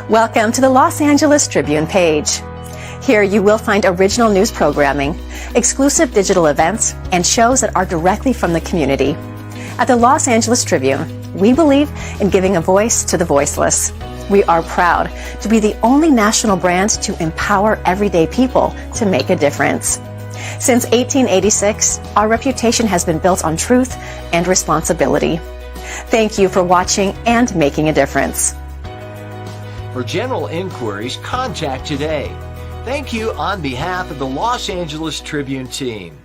Welcome to the Los Angeles Tribune page. Here you will find original news programming, exclusive digital events, and shows that are directly from the community. At the Los Angeles Tribune, we believe in giving a voice to the voiceless. We are proud to be the only national brand to empower everyday people to make a difference. Since 1886, our reputation has been built on truth and responsibility. Thank you for watching and making a difference. For general inquiries, contact today. Thank you on behalf of the Los Angeles Tribune team.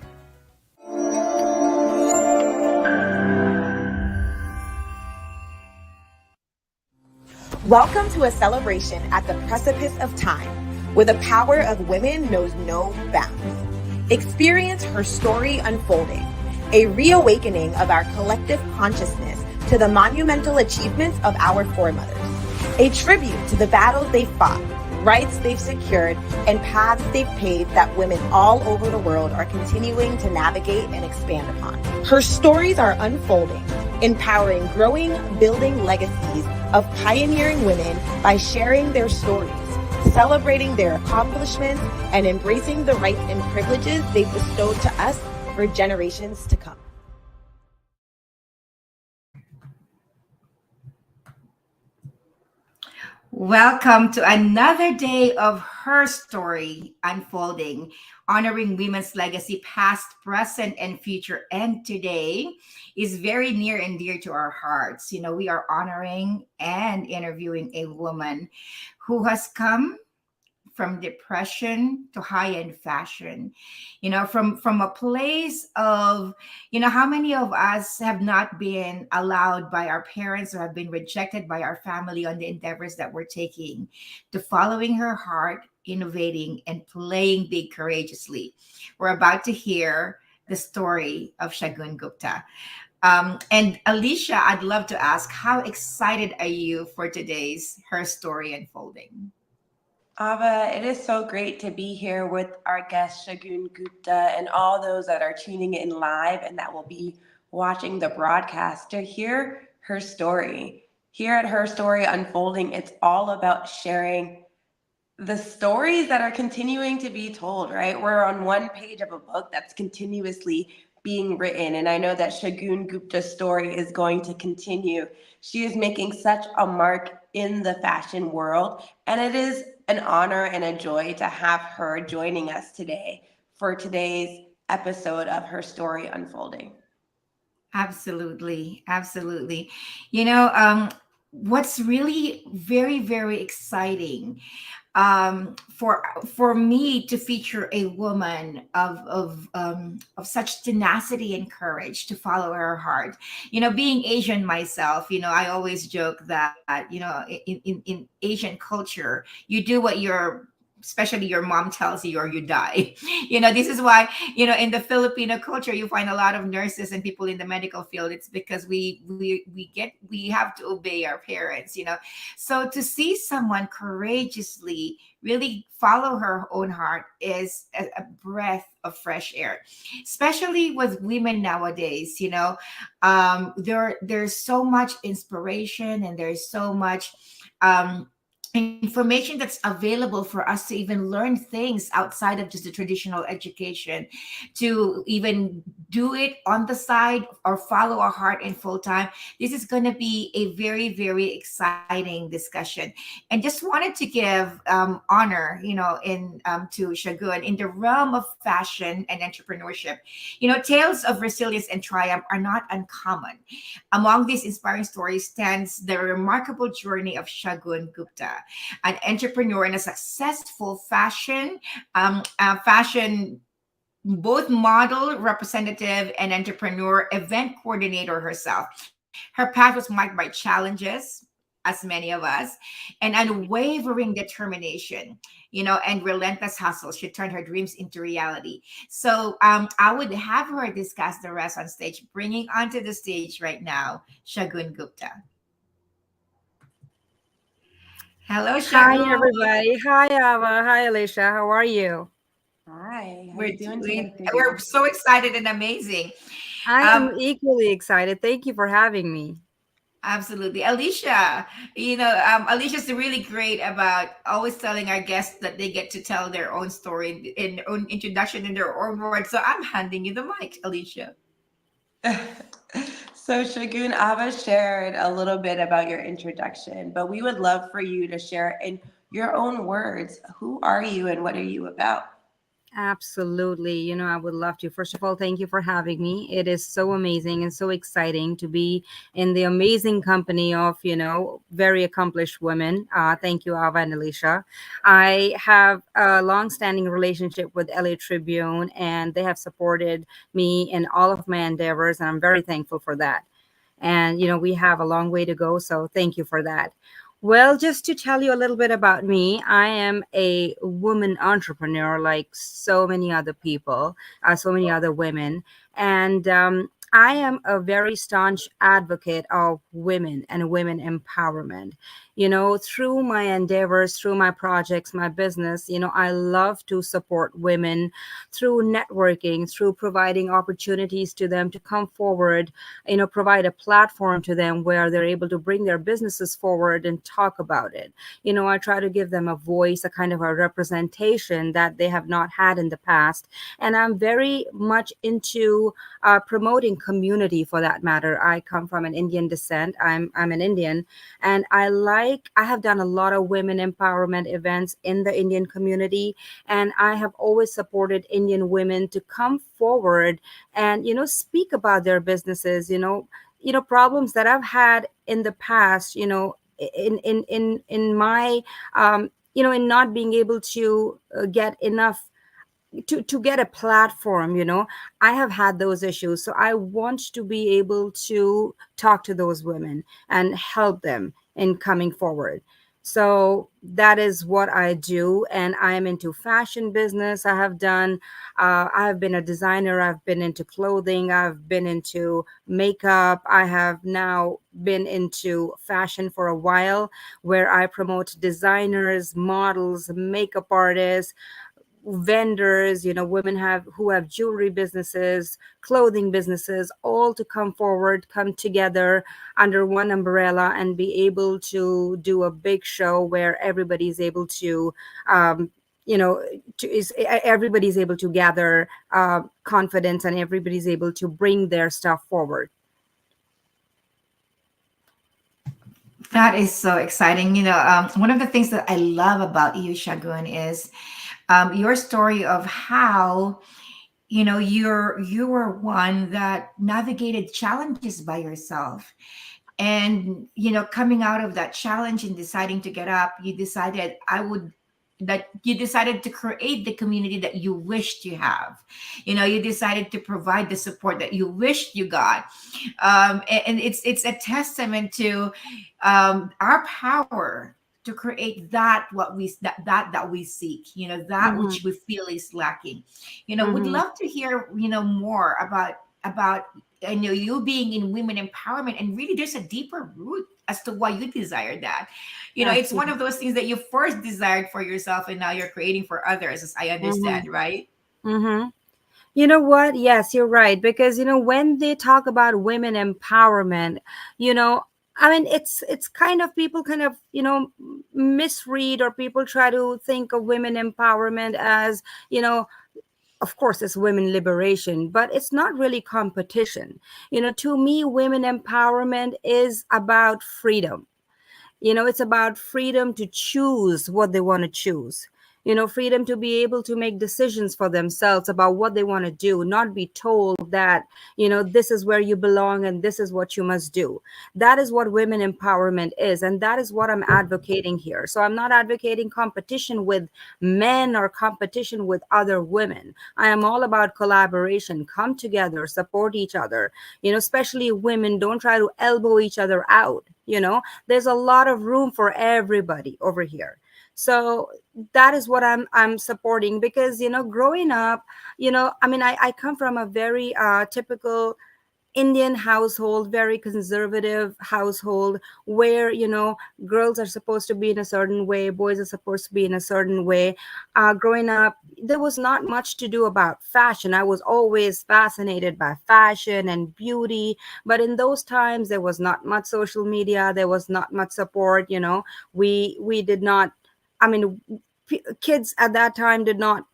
Welcome to a celebration at the precipice of time, where the power of women knows no bounds. Experience her story unfolding, a reawakening of our collective consciousness to the monumental achievements of our foremothers. A tribute to the battles they fought, rights they've secured, and paths they've paved that women all over the world are continuing to navigate and expand upon. Her stories are unfolding, empowering growing, building legacies of pioneering women by sharing their stories, celebrating their accomplishments, and embracing the rights and privileges they've bestowed to us for generations to come. Welcome to another day of Her Story Unfolding, honoring women's legacy, past, present, and future. And today is very near and dear to our hearts. You know, we are honoring and interviewing a woman who has come from depression to high-end fashion, you know, from a place of, you know, how many of us have not been allowed by our parents or have been rejected by our family on the endeavors that we're taking, to following her heart, innovating, and playing big courageously. We're about to hear the story of Shagun Gupta. And Alicia, I'd love to ask, how excited are you for today's Her Story Unfolding? Ava, it is so great to be here with our guest Shagun Gupta and all those that are tuning in live and that will be watching the broadcast to hear her story. Here at Her Story Unfolding, it's all about sharing the stories that are continuing to be told, right? We're on one page of a book that's continuously being written. And I know that Shagun Gupta's story is going to continue. She is making such a mark in the fashion world. And it is an honor and a joy to have her joining us today for today's episode of Her Story Unfolding. Absolutely. Absolutely. You know, what's really very, very exciting for me to feature a woman of such tenacity and courage to follow her heart. You know, being Asian myself, you know, I always joke that, you know, in Asian culture, you do what especially your mom tells you or you die. You know, this is why, you know, in the Filipino culture, you find a lot of nurses and people in the medical field. It's because we have to obey our parents, you know. So to see someone courageously really follow her own heart is a breath of fresh air, especially with women nowadays. You know, there's so much inspiration and there's so much information that's available for us to even learn things outside of just the traditional education, to even do it on the side or follow our heart in full time. This is going to be a very, very exciting discussion, and just wanted to give honor, you know, to Shagun in the realm of fashion and entrepreneurship. You know, tales of resilience and triumph are not uncommon. Among these inspiring stories stands the remarkable journey of Shagun Gupta, an entrepreneur and a successful fashion both model, representative, and entrepreneur, event coordinator herself. Her path was marked by challenges, as many of us, and unwavering determination, you know, and relentless hustle. She turned her dreams into reality. So I would have her discuss the rest on stage, bringing onto the stage right now, Shagun Gupta. Hello, Shagun. Hi, everybody. Hi, Ava. Hi, Alicia. How are you? Hi. How We're you doing today? we're so excited and amazing. I am Um, equally excited. Thank you for having me. Absolutely. Alicia, Alicia's really great about always telling our guests that they get to tell their own story in own introduction in their own words. So I'm handing you the mic, Alicia. So, Shagun, Ava shared a little bit about your introduction, but we would love for you to share in your own words, who are you and what are you about? Absolutely. I would love to. First of all, thank you for having me. It is so amazing and so exciting to be in the amazing company of, very accomplished women. Thank you, Ava and Alicia. I have a long-standing relationship with LA Tribune, and they have supported me in all of my endeavors, and I'm very thankful for that. And, we have a long way to go. So thank you for that. Well, just to tell you a little bit about me, I am a woman entrepreneur like so many other people, so many other women. And I am a very staunch advocate of women and women empowerment. Through my endeavors, through my projects, my business, I love to support women through networking, through providing opportunities to them to come forward, provide a platform to them where they're able to bring their businesses forward and talk about it. I try to give them a voice, a kind of a representation that they have not had in the past. And I'm very much into promoting community for that matter. I come from an Indian descent. I'm an Indian, and I have done a lot of women empowerment events in the Indian community, and I have always supported Indian women to come forward and speak about their businesses, problems that I've had in the past, in my in not being able to get enough to get a platform. I have had those issues, so I want to be able to talk to those women and help them in coming forward. So that is what I do, and I'm into fashion business. I have been a designer, I've been into clothing, I've been into makeup, I have now been into fashion for a while, where I promote designers, models, makeup artists, vendors, women who have jewelry businesses, clothing businesses, all to come forward, come together under one umbrella and be able to do a big show where everybody's able to you know everybody's able to gather confidence, and everybody's able to bring their stuff forward. That is so exciting. One of the things that I love about you, Shagun, is your story of how you were one that navigated challenges by yourself, and coming out of that challenge and deciding to get up, you decided to create the community that you wished you have. You decided to provide the support that you wished you got. And it's a testament to our power to create that we seek, that Mhm, which we feel is lacking. Would mhm. love to hear more about you being in women empowerment, and really there's a deeper root as to why you desire that. It's one Absolutely. of those things that you first desired for yourself and now you're creating for others, as I Mhm, understand, right? mhm. You know what? Yes, you're right. Because, when they talk about women empowerment, you know, I mean, it's kind of people kind of, misread, or people try to think of women empowerment as, you know, of course, it's women liberation, but it's not really competition. To me, women empowerment is about freedom. It's about freedom to choose what they want to choose. Freedom to be able to make decisions for themselves about what they want to do, not be told that, this is where you belong and this is what you must do. That is what women empowerment is. And that is what I'm advocating here. So I'm not advocating competition with men or competition with other women. I am all about collaboration. Come together, support each other. Especially women, don't try to elbow each other out. There's a lot of room for everybody over here. So that is what I'm supporting, because growing up, I mean, I come from a very typical Indian household, very conservative household, where, girls are supposed to be in a certain way, boys are supposed to be in a certain way. Growing up, there was not much to do about fashion. I was always fascinated by fashion and beauty, but in those times, there was not much social media. There was not much support. We did not. I mean, kids at that time did not,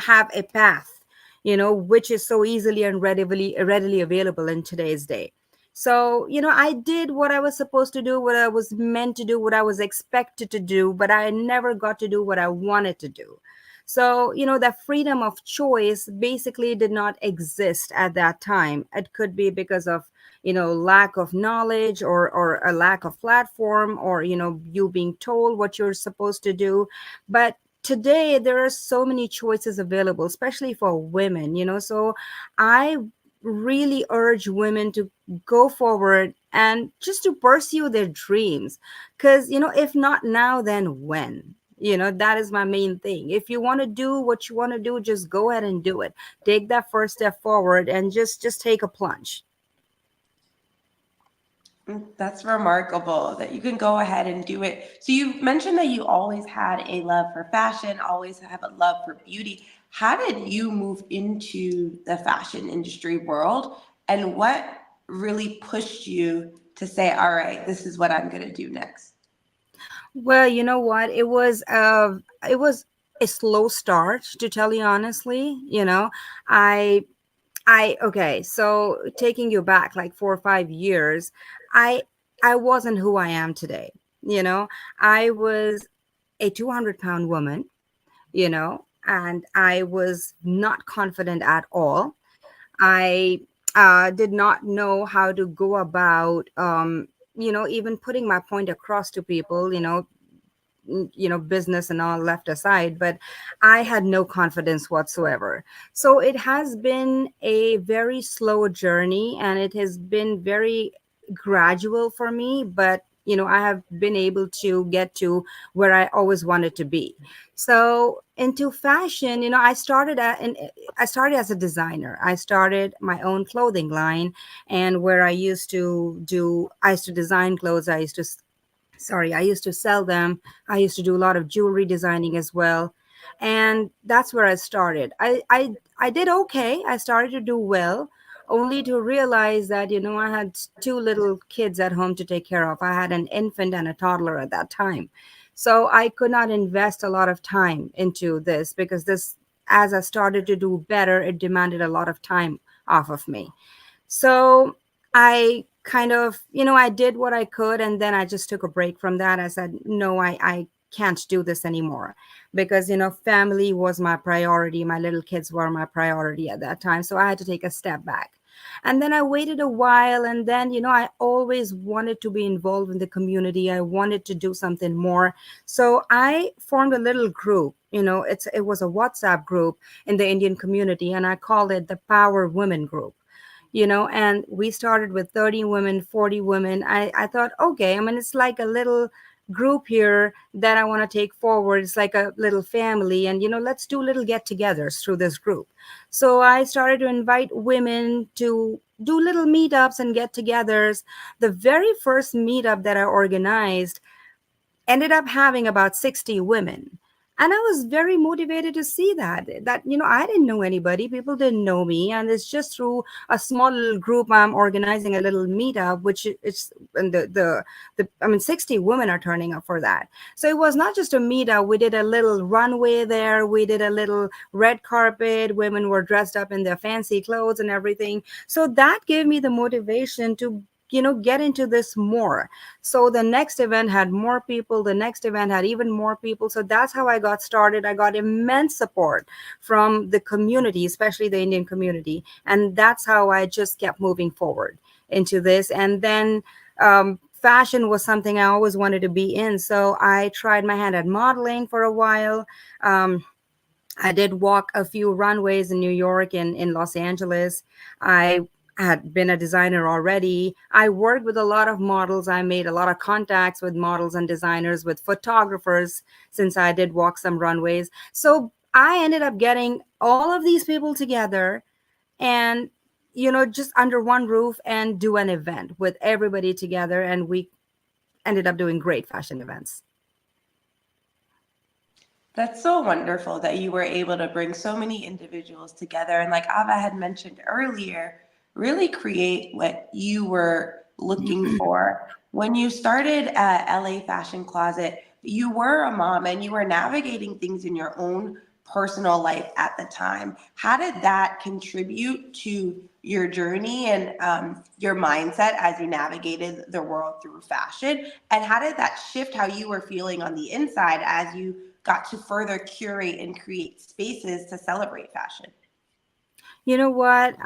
have a path, which is so easily and readily available in today's day. So, I did what I was supposed to do, what I was meant to do, what I was expected to do, but I never got to do what I wanted to do. So, that freedom of choice basically did not exist at that time. It could be because of, lack of knowledge, or a lack of platform, or, you being told what you're supposed to do. But today there are so many choices available, especially for women, so I really urge women to go forward and just to pursue their dreams, because if not now, then when? That is my main thing. If you want to do what you want to do, just go ahead and do it. Take that first step forward and just take a plunge. That's remarkable that you can go ahead and do it. So you mentioned that you always had a love for fashion, always have a love for beauty. How did you move into the fashion industry world, and what really pushed you to say, all right, this is what I'm going to do next? Well, you know what? It was a slow start, to tell you honestly. I okay, so taking you back like 4 or 5 years, I I wasn't who I am today. You know, I was a 200-pound woman, and I was not confident at all. I did not know how to go about, even putting my point across to people, business and all left aside, but I had no confidence whatsoever. So it has been a very slow journey, and it has been very gradual for me, but I have been able to get to where I always wanted to be. So into fashion, I started as a designer. I started my own clothing line, and where I used to design clothes. I used to sell them. I used to do a lot of jewelry designing as well. And that's where I started. I did okay. I started to do well, only to realize that, I had two little kids at home to take care of. I had an infant and a toddler at that time. So I could not invest a lot of time into this, because as I started to do better, it demanded a lot of time off of me. So I kind of, I did what I could, and then I just took a break from that. I said, no, I can't do this anymore, because, family was my priority. My little kids were my priority at that time. So I had to take a step back. And then I waited a while, and then, I always wanted to be involved in the community. I wanted to do something more. So I formed a little group. It was a WhatsApp group in the Indian community, and I called it the Power Women Group. And we started with 30 women, 40 women. I thought, okay, I mean, it's like a little group here that I want to take forward. It's like a little family, and let's do little get-togethers through this group. So I started to invite women to do little meetups and get-togethers. The very first meetup that I organized ended up having about 60 women. And I was very motivated to see that I didn't know anybody. People didn't know me. And it's just through a small little group, I'm organizing a little meetup, which it's, and I mean, 60 women are turning up for that. So it was not just a meetup. We did a little runway there. We did a little red carpet. Women were dressed up in their fancy clothes and everything. So that gave me the motivation to get into this more. So the next event had more people. The next event had even more people. So that's how I got started. I got immense support from the community, especially the Indian community. And that's how I just kept moving forward into this. And then fashion was something I always wanted to be in. So I tried my hand at modeling for a while. I did walk a few runways in New York and in Los Angeles. I had been a designer already. I worked with a lot of models. I made a lot of contacts with models and designers, with photographers, since I did walk some runways. So I ended up getting all of these people together, and just under one roof and do an event with everybody together. And we ended up doing great fashion events. That's so wonderful that you were able to bring so many individuals together. And like Ava had mentioned earlier, really create what you were looking for. When you started LA Fashion Closet, you were a mom and you were navigating things in your own personal life at the time. How did that contribute to your journey and your mindset as you navigated the world through fashion? And how did that shift how you were feeling on the inside as you got to further curate and create spaces to celebrate fashion? You know what?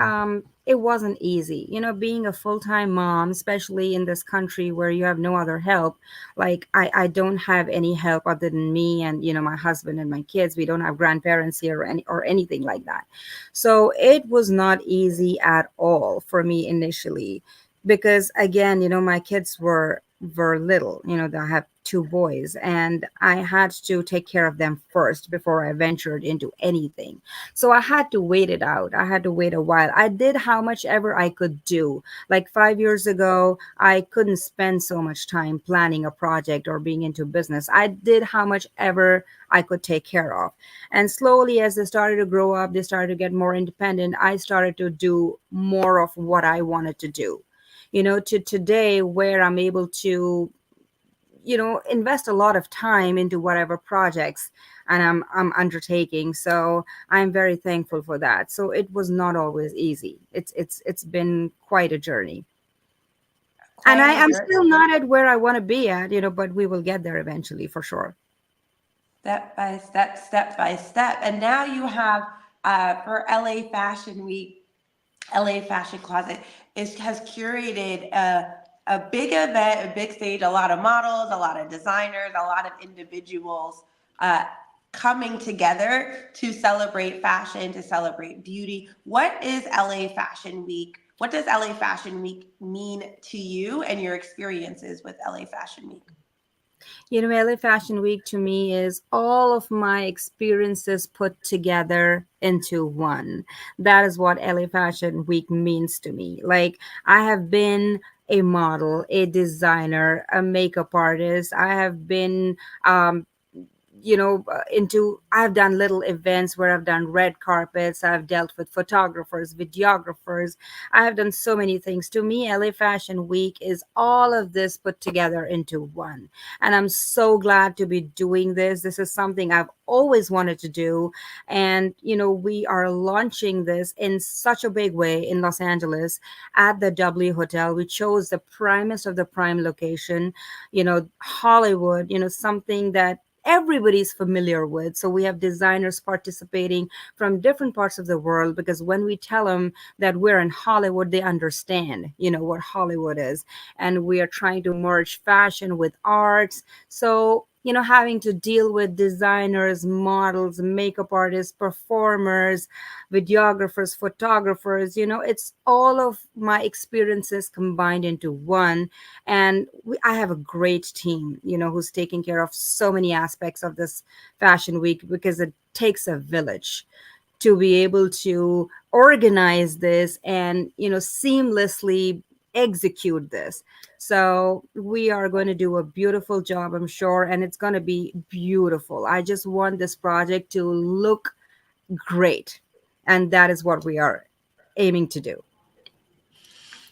It wasn't easy. Being a full-time mom, especially in this country where you have no other help. Like I don't have any help other than me and my husband and my kids. We don't have grandparents here or anything like that. So it was not easy at all for me initially, because again, my kids were little. I have two boys, and I had to take care of them first before I ventured into anything. So I had to wait it out. I had to wait a while. I did how much ever I could do. Like 5 years ago, I couldn't spend so much time planning a project or being into business. I did how much ever I could take care of. And slowly, as they started to grow up, they started to get more independent. I started to do more of what I wanted to do. To today, where I'm able to invest a lot of time into whatever projects and I'm undertaking. So I'm very thankful for that. So it was not always easy. It's been quite a journey. And Quite a I'm journey. still not at where I want to be at, but we will get there eventually for sure. Step by step, step by step. And now you have for LA Fashion Week, LA Fashion Closet has curated a big event, a big stage, a lot of models, a lot of designers, a lot of individuals coming together to celebrate fashion, to celebrate beauty. What is LA Fashion Week? What does LA Fashion Week mean to you and your experiences with LA Fashion Week? LA Fashion Week to me is all of my experiences put together into one. That is what LA Fashion Week means to me. Like, I have been a model, a designer, a makeup artist. I have been into I've done little events where I've done red carpets. I've dealt with photographers, videographers. I have done so many things. To me, LA Fashion Week is all of this put together into one, and I'm so glad to be doing this. This is something I've always wanted to do, and we are launching this in such a big way in Los Angeles at the W Hotel. We chose the primest of the prime location, Hollywood, something that everybody's familiar with. So we have designers participating from different parts of the world, because when we tell them that we're in Hollywood, they understand, what Hollywood is. And we are trying to merge fashion with arts. So, having to deal with designers, models, makeup artists, performers, videographers, photographers, it's all of my experiences combined into one. And I have a great team, who's taking care of so many aspects of this fashion week, because it takes a village to be able to organize this and seamlessly execute this. So we are going to do a beautiful job, I'm sure, and it's going to be beautiful. I just want this project to look great, and that is what we are aiming to do.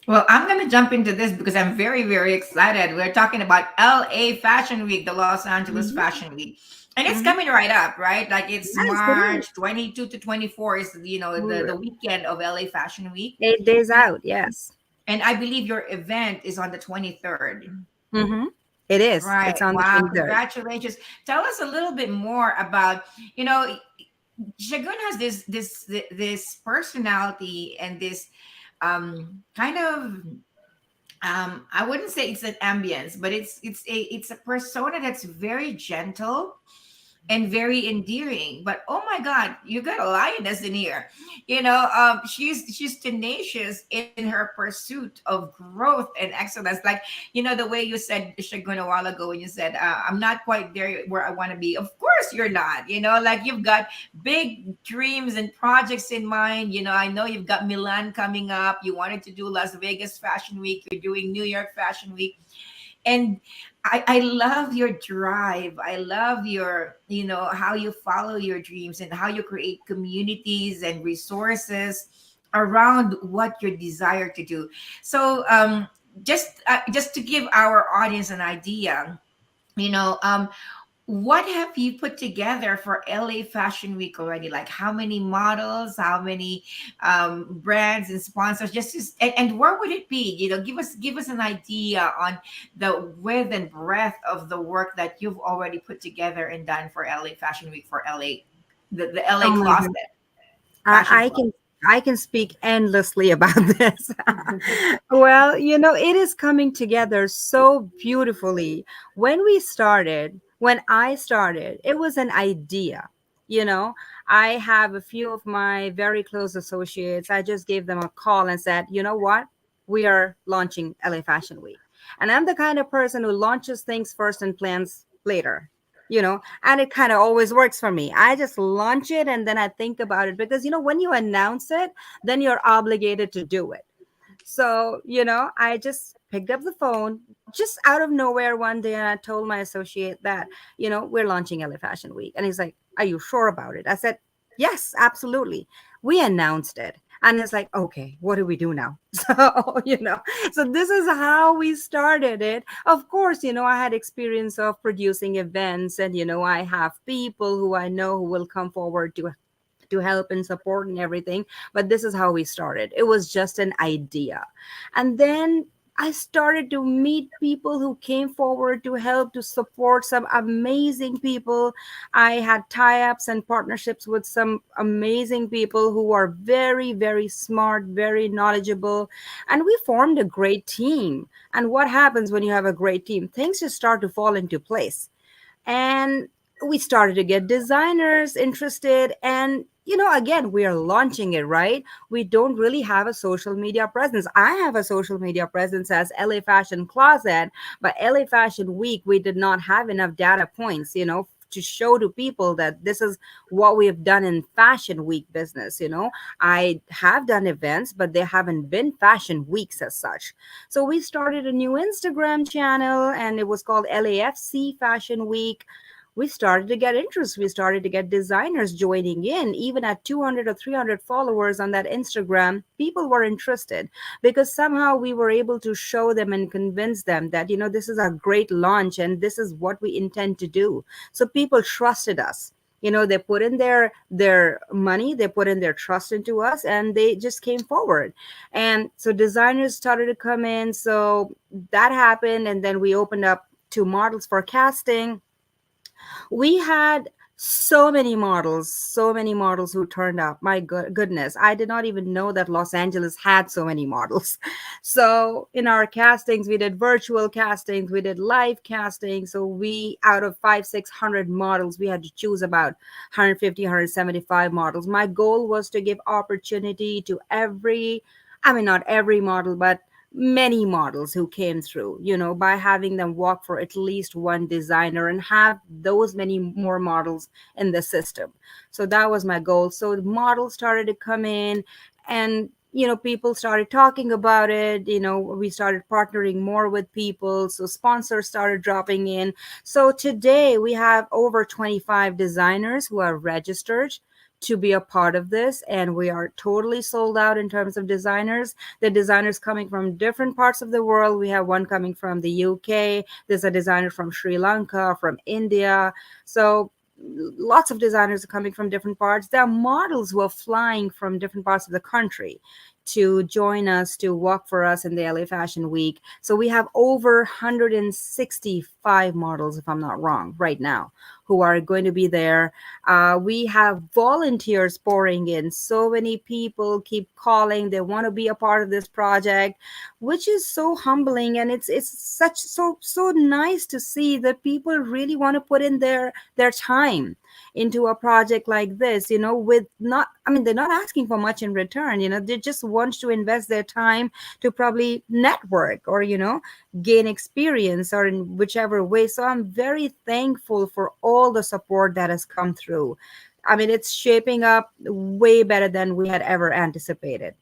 Well, I'm going to jump into this because I'm very, very excited. We're talking about LA Fashion Week, the Los Angeles Fashion Week. And it's coming right up, right? Like it's Yes, it March is. 22 to 24 is, the weekend of LA Fashion Week. 8 days out, yes. And I believe your event is on the 23rd. Mm-hmm. It is. Right. It's on the Wow. 23rd. Congratulations. Tell us a little bit more about, Shagun has this personality and this kind of I wouldn't say it's an ambience, but it's a persona that's very gentle, and very endearing. But oh my God, you got a lioness in here. She's tenacious in her pursuit of growth and excellence. Like, the way you said, Shagun, a while ago, when you said, I'm not quite there where I want to be. Of course you're not. Like, you've got big dreams and projects in mind. I know you've got Milan coming up. You wanted to do Las Vegas Fashion Week. You're doing New York Fashion Week. And I love your drive. I love your, how you follow your dreams and how you create communities and resources around what you desire to do. So just to give our audience an idea, you know, um, what have you put together for LA Fashion Week already? Like, how many models, how many brands and sponsors? And where would it be? Give us an idea on the width and breadth of the work that you've already put together and done for LA Fashion Week, for LA, the LA Oh my Closet God. Fashion I Club. can speak endlessly about this. Well, it is coming together so beautifully. When I started, it was an idea. You know, I have a few of my very close associates. I just gave them a call and said, you know what? We are launching LA Fashion Week. And I'm the kind of person who launches things first and plans later. And it kind of always works for me. I just launch it and then I think about it, because when you announce it, then you're obligated to do it. So, I just picked up the phone just out of nowhere one day, and I told my associate that, we're launching LA Fashion Week. And he's like, are you sure about it? I said, yes, absolutely. We announced it. And it's like, okay, what do we do now? So this is how we started it. Of course, I had experience of producing events, and, I have people who I know who will come forward to help and support and everything. But this is how we started. It was just an idea. And then I started to meet people who came forward to help, to support some amazing people. I had tie-ups and partnerships with some amazing people who are very, very smart, very knowledgeable. And we formed a great team. And what happens when you have a great team? Things just start to fall into place. And we started to get designers interested. And again, we are launching it, right? We don't really have a social media presence. I have a social media presence as LA Fashion Closet, but LA Fashion Week, we did not have enough data points, to show to people that this is what we have done in Fashion Week business. I have done events, but they haven't been fashion weeks as such. So we started a new Instagram channel, and it was called LAFC Fashion Week. We started to get interest. We started to get designers joining in. Even at 200 or 300 followers on that Instagram, people were interested, because somehow we were able to show them and convince them that, this is a great launch and this is what we intend to do. So people trusted us. They put in their money, they put in their trust into us, and they just came forward. And so designers started to come in. So that happened. And then we opened up to models for casting. We had so many models who turned up. My goodness, I did not even know that Los Angeles had so many models. So in our castings, we did virtual castings, we did live castings. So we, out of 500-600 models, we had to choose about 150, 175 models. My goal was to give opportunity to not every model, but many models who came through, by having them walk for at least one designer and have those many more models in the system. So that was my goal. So the models started to come in, and people started talking about it. We started partnering more with people, so sponsors started dropping in. So today we have over 25 designers who are registered to be a part of this, and we are totally sold out in terms of designers. The designers coming from different parts of the world. We have one coming from the UK, there's a designer from Sri Lanka, from India. So lots of designers are coming from different parts. There are models who are flying from different parts of the country. to join us to work for us in the LA Fashion Week. So we have over 165 models, if I'm not wrong, right now, who are going to be there. We have volunteers pouring in. So many people keep calling. They want to be a part of this project, which is so humbling. And it's such so nice to see that people really want to put in their time into a project like this, with not, I mean, they're not asking for much in return, they just want to invest their time to probably network or, gain experience or in whichever way. So I'm very thankful for all the support that has come through. I mean, it's shaping up way better than we had ever anticipated.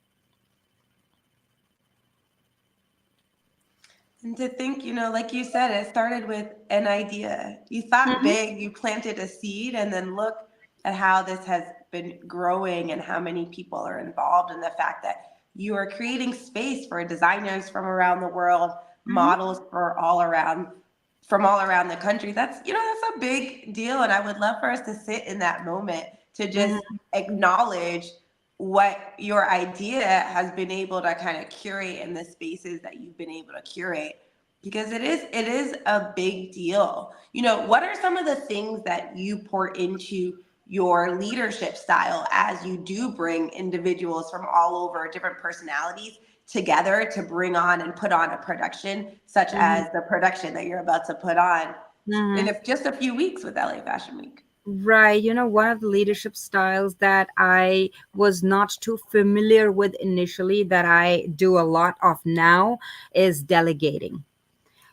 And to think, like you said, it started with an idea. You thought Mhm. big, you planted a seed, and then look at how this has been growing and how many people are involved, and the fact that you are creating space for designers from around the world, Mhm. models from all around the country. That's a big deal. And I would love for us to sit in that moment to just Mhm. acknowledge what your idea has been able to kind of curate in the spaces that you've been able to curate, because it is a big deal. What are some of the things that you pour into your leadership style as you do bring individuals from all over, different personalities together to bring on and put on a production such Mhm. as the production that you're about to put on in Mhm. just a few weeks with LA Fashion Week? Right. One of the leadership styles that I was not too familiar with initially, that I do a lot of now, is delegating.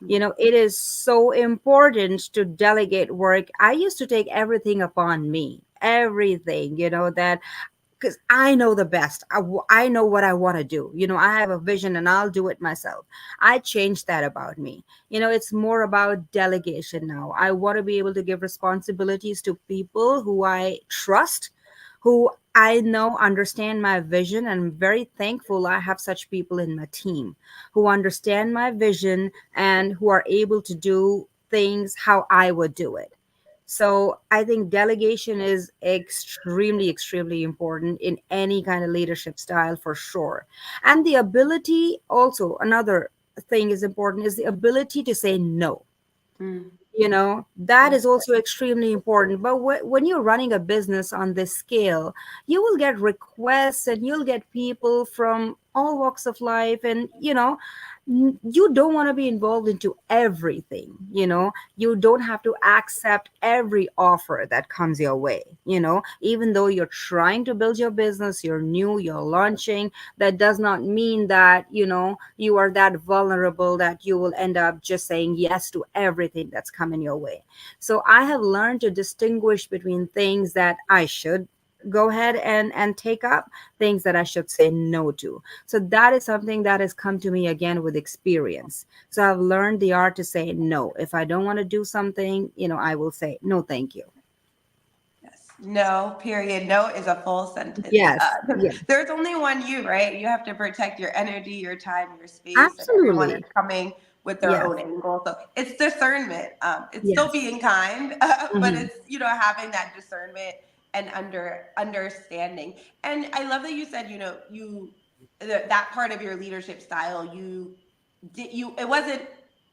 It is so important to delegate work. I used to take everything upon me, everything, that because I know the best. I know what I want to do. I have a vision and I'll do it myself. I changed that about me. It's more about delegation now. I want to be able to give responsibilities to people who I trust, who I know understand my vision. And I'm very thankful I have such people in my team who understand my vision and who are able to do things how I would do it. So I think delegation is extremely, extremely important in any kind of leadership style for sure. And the ability, also, another thing is important, is the ability to say no. Mm. That is also extremely important. But when you're running a business on this scale, you will get requests and you'll get people from all walks of life. And you don't want to be involved into everything. You don't have to accept every offer that comes your way. Even though you're trying to build your business, you're new, you're launching, that does not mean that you are that vulnerable that you will end up just saying yes to everything that's coming your way. So I have learned to distinguish between things that I should go ahead and take up, things that I should say no to. So that is something that has come to me again with experience. So I've learned the art to say no. If I don't want to do something, I will say no, thank you. Yes. No, period. No is a full sentence. Yes, yes, There's only one you, right? You have to protect your energy, your time, your space, and everyone is absolutely. coming with their Yes, own angle. So it's discernment. It's still yes. being kind, but Mhm. it's having that discernment and understanding. And I love that you said that part of your leadership style. It wasn't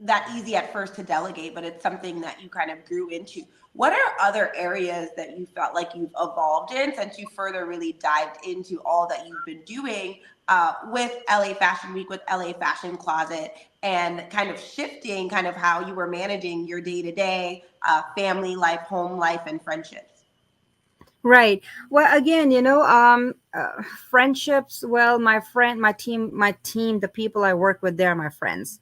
that easy at first to delegate, but it's something that you kind of grew into. What are other areas that you felt like you've evolved in since you further really dived into all that you've been doing with LA Fashion Week, with LA Fashion Closet, and kind of shifting kind of how you were managing your day-to-day family life, home life, and friendships? Right. Well, again, friendships. Well, my team, the people I work with, they're my friends.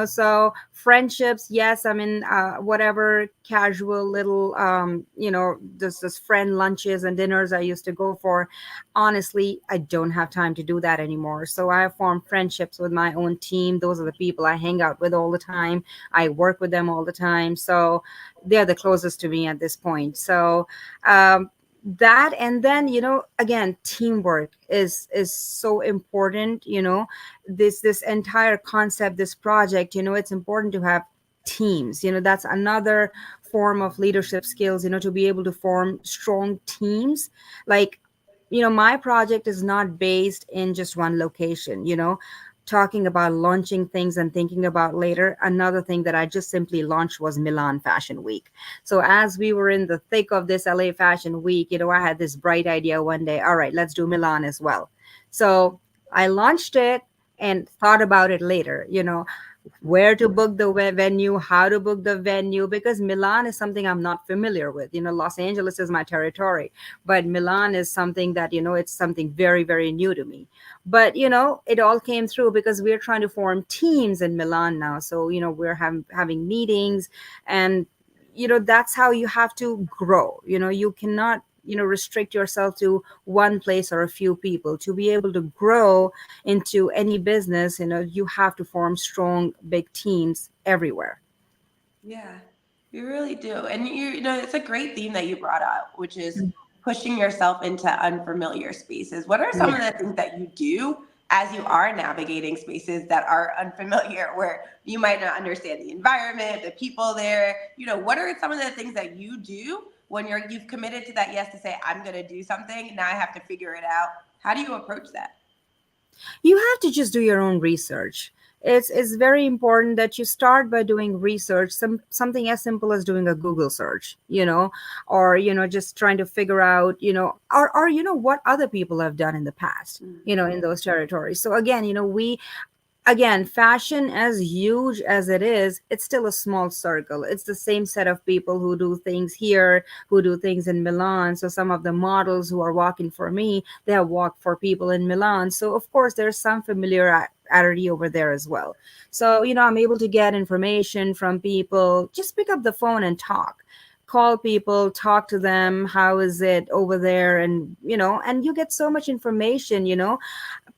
So friendships, yes. I mean, whatever casual little, this friend lunches and dinners I used to go for. Honestly, I don't have time to do that anymore. So I have formed friendships with my own team. Those are the people I hang out with all the time. I work with them all the time. So they're the closest to me at this point. So that, and then again, teamwork is so important. This entire concept, this project, it's important to have teams. That's another form of leadership skills, to be able to form strong teams. Like, my project is not based in just one location, talking about launching things and thinking about later. Another thing that I just simply launched was Milan Fashion Week. So as we were in the thick of this LA Fashion Week, I had this bright idea one day. All right, let's do Milan as well. So I launched it and thought about it later, where to book the venue, how to book the venue, because Milan is something I'm not familiar with. Los Angeles is my territory, but Milan is something that, it's something very, very new to me. But, it all came through because we're trying to form teams in Milan now. So, we're having meetings, and, that's how you have to grow. You cannot restrict yourself to one place or a few people. To be able to grow into any business, you have to form strong big teams everywhere. Yeah, you really do. And it's a great theme that you brought up, which is pushing yourself into unfamiliar spaces. What are some Yeah. of the things that you do as you are navigating spaces that are unfamiliar, where you might not understand the environment, the people there? What are some of the things that you do when you've committed to that yes to say, I'm going to do something, now I have to figure it out? How do you approach that? You have to just do your own research. It's very important that you start by doing research, something as simple as doing a Google search, or just trying to figure out, or what other people have done in the past, in those territories. So again, fashion, as huge as it is, it's still a small circle. It's the same set of people who do things here, who do things in Milan. So some of the models who are walking for me, they have walked for people in Milan. So of course there's some familiarity over there as well. So I'm able to get information from people. Just pick up the phone and talk, call people, talk to them. How is it over there? And and you get so much information.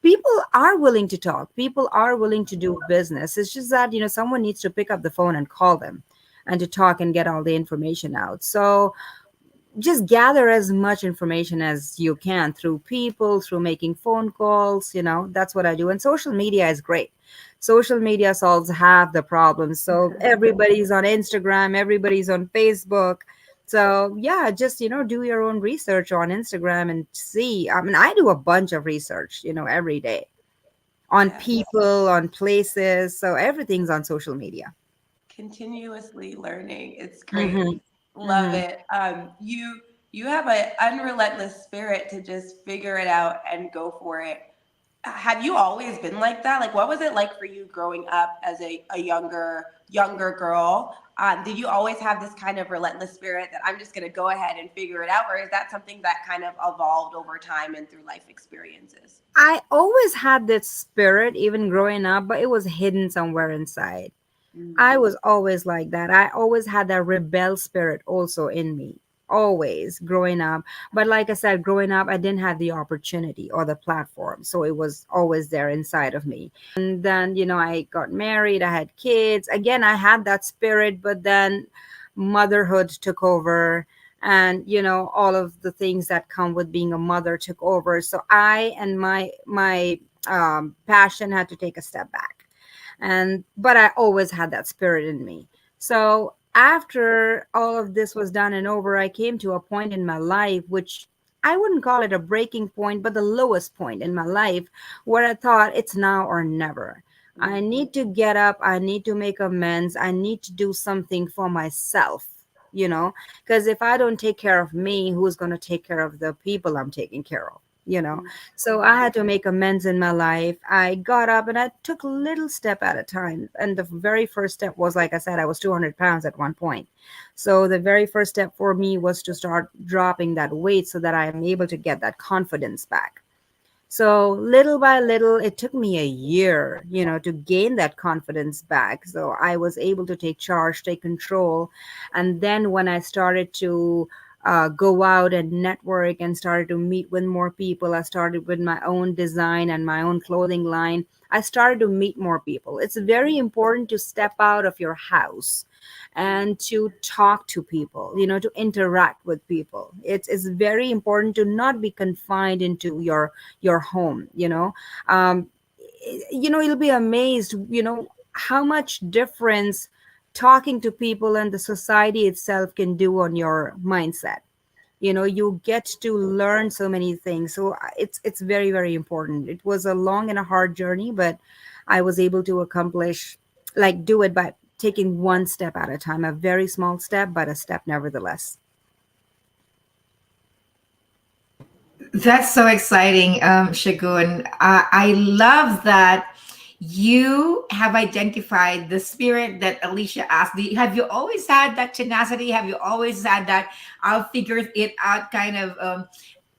People are willing to talk, people are willing to do business. It's just that someone needs to pick up the phone and call them and to talk and get all the information out. So just gather as much information as you can through people, through making phone calls. That's what I do. And social media is great. Social media solves half the problems. So everybody's on Instagram, everybody's on Facebook. So yeah, just do your own research on Instagram and see. I mean, I do a bunch of research, every day on Yes. people, on places. So everything's on social media. Continuously learning. It's great. Hmm. Love Hmm. it. You have an unrelentless spirit to just figure it out and go for it. Have you always been like that? Like, what was it like for you growing up as a younger girl? Did you always have this kind of relentless spirit that I'm just going to go ahead and figure it out, or is that something that kind of evolved over time and through life experiences? I always had that spirit, even growing up, but it was hidden somewhere inside. Mm. I was always like that. I always had that rebel spirit also in me, always growing up. But like I said, growing up, I didn't have the opportunity or the platform. So it was always there inside of me. And then, I got married, I had kids. Again, I had that spirit, but then motherhood took over. And all of the things that come with being a mother took over. So I and my passion had to take a step back. And but I always had that spirit in me. So after all of this was done and over, I came to a point in my life which I wouldn't call it a breaking point, but the lowest point in my life, where I thought it's now or never. I need to get up, I need to make amends, I need to do something for myself, because if I don't take care of me, who's going to take care of the people I'm taking care of? you know so I had to make amends in my life. I got up and I took a little step at a time, and the very first step was, like I said, I was 200 pounds at one point. So the very first step for me was to start dropping that weight so that I am able to get that confidence back. So little by little, it took me a year, to gain that confidence back. So I was able to take charge, take control. And then when I started to go out and network and started to meet with more people, I started with my own design and my own clothing line. I started to meet more people. It's very important to step out of your house and to talk to people, to interact with people. It's very important to not be confined into your home. You'll be amazed, how much difference talking to people and the society itself can do on your mindset. You get to learn so many things. So it's very, very important. It was a long and a hard journey, but I was able to accomplish, like, do it by taking one step at a time, a very small step, but a step nevertheless. That's so exciting, Shagun. I love that you have identified the spirit that Alicia asked. Have you always had that tenacity? Have you always had that I'll figure it out kind of